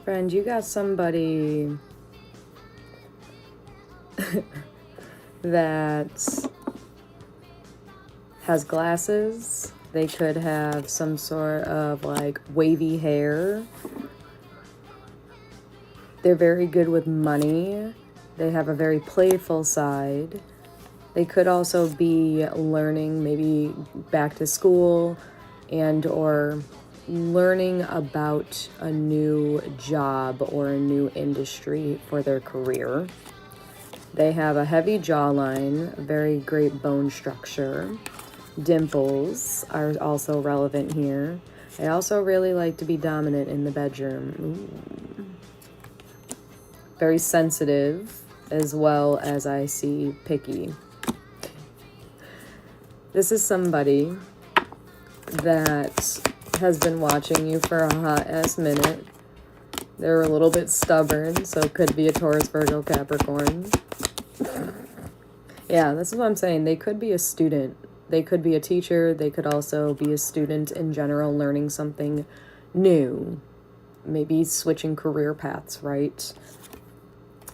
Friend, you got somebody that has glasses. They could have some sort of like wavy hair. They're very good with money. They have a very playful side. They could also be learning, maybe back to school, and or learning about a new job or a new industry for their career. They have a heavy jawline, very great bone structure. Dimples are also relevant here. They also really like to be dominant in the bedroom. Ooh. Very sensitive, as well as I see picky. This is somebody that has been watching you for a hot ass minute. They're a little bit stubborn, so it could be a Taurus, Virgo, Capricorn. Yeah, this is what I'm saying. They could be a student. They could be a teacher. They could also be a student in general, learning something new. Maybe switching career paths, right?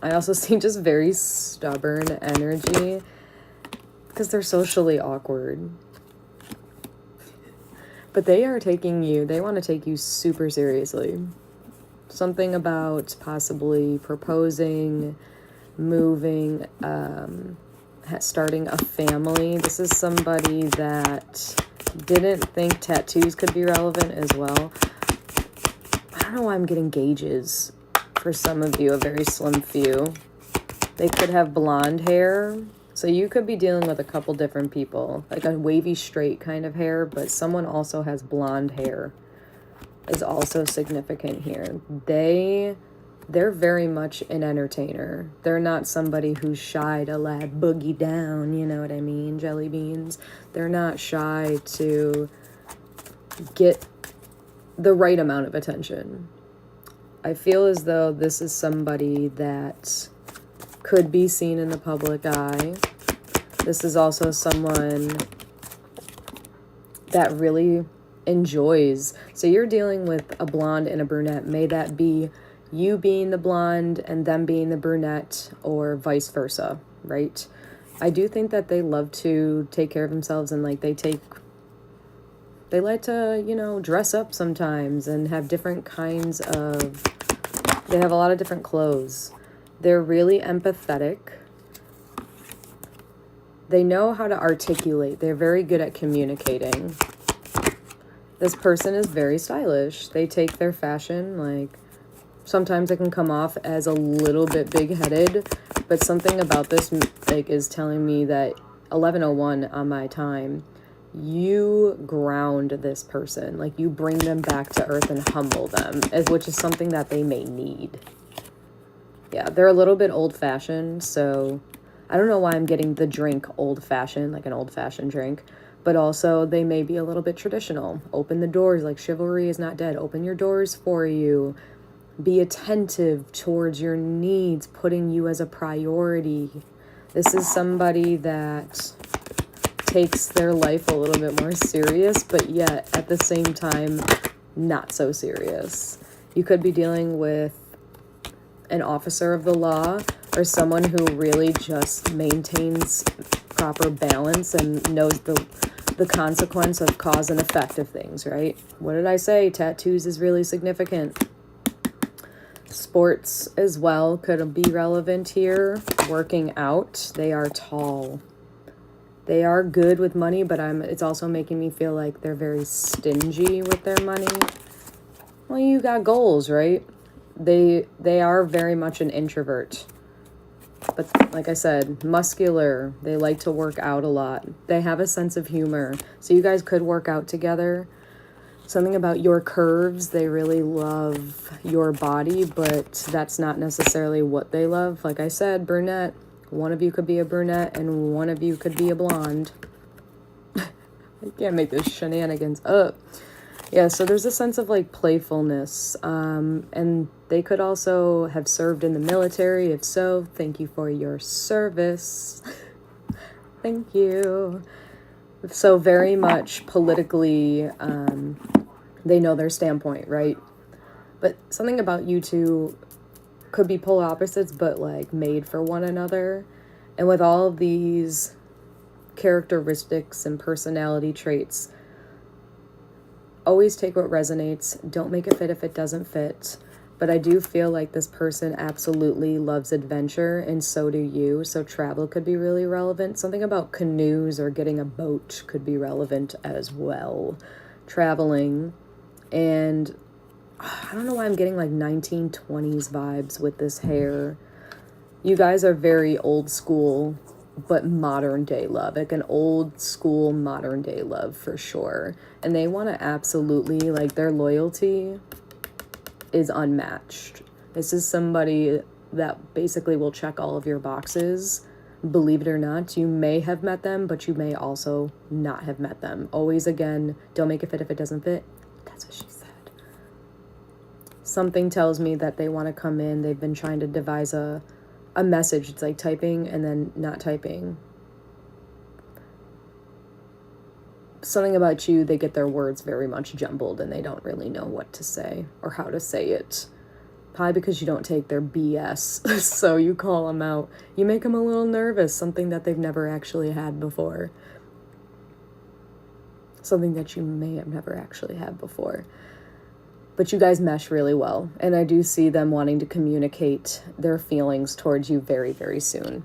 I also see just very stubborn energy because they're socially awkward. But they are they want to take you super seriously. Something about possibly proposing, moving, starting a family. This is somebody that didn't think tattoos could be relevant as well. I don't know why I'm getting gauges for some of you, a very slim few. They could have blonde hair. So you could be dealing with a couple different people, like a wavy straight kind of hair, but someone also has blonde hair is also significant here. They're very much an entertainer. They're not somebody who's shy to let boogie down, you know what I mean, jelly beans. They're not shy to get the right amount of attention. I feel as though this is somebody that could be seen in the public eye. This is also someone that really enjoys. So you're dealing with a blonde and a brunette. May that be you being the blonde and them being the brunette, or vice versa, right? I do think that they love to take care of themselves, and like they like to, you know, dress up sometimes and have different kinds of, they have a lot of different clothes. They're really empathetic. They know how to articulate. They're very good at communicating. This person is very stylish. They take their fashion, like, sometimes it can come off as a little bit big-headed, but something about this, like, is telling me that 11:01 on my time, you ground this person. Like, you bring them back to earth and humble them, which is something that they may need. Yeah, they're a little bit old-fashioned, so I don't know why I'm getting the drink old-fashioned, like an old-fashioned drink, but also they may be a little bit traditional. Open the doors, like chivalry is not dead. Open your doors for you. Be attentive towards your needs, putting you as a priority. This is somebody that takes their life a little bit more serious, but yet at the same time, not so serious. You could be dealing with an officer of the law, or someone who really just maintains proper balance and knows the consequence of cause and effect of things, right? What did I say? Tattoos is really significant. Sports as well could be relevant here. Working out. They are tall. They are good with money, but it's also making me feel like they're very stingy with their money. Well, you got goals, right? They are very much an introvert. But like I said, muscular. They like to work out a lot. They have a sense of humor. So you guys could work out together. Something about your curves. They really love your body, but that's not necessarily what they love. Like I said, brunette. One of you could be a brunette and one of you could be a blonde. I can't make those shenanigans up. Yeah, so there's a sense of like playfulness, and they could also have served in the military. If so, thank you for your service. Thank you. So very much politically, they know their standpoint, right? But something about you two could be polar opposites, but like made for one another. And with all of these characteristics and personality traits, always take what resonates. Don't make it fit if it doesn't fit. But I do feel like this person absolutely loves adventure, and so do you. So travel could be really relevant. Something about canoes or getting a boat could be relevant as well. Traveling. And I don't know why I'm getting like 1920s vibes with this hair. You guys are very old school, but modern day love. Like an old school, modern day love for sure. And they want to absolutely, like, their loyalty is unmatched. This is somebody that basically will check all of your boxes. Believe it or not, you may have met them, but you may also not have met them. Always, again, don't make it fit if it doesn't fit. That's what she said. Something tells me that they want to come in. They've been trying to devise a message. It's like typing and then not typing. Something about you, they get their words very much jumbled and they don't really know what to say or how to say it. Probably because you don't take their BS. So you call them out. You make them a little nervous, something that they've never actually had before. Something that you may have never actually had before. But you guys mesh really well. And I do see them wanting to communicate their feelings towards you very, very soon.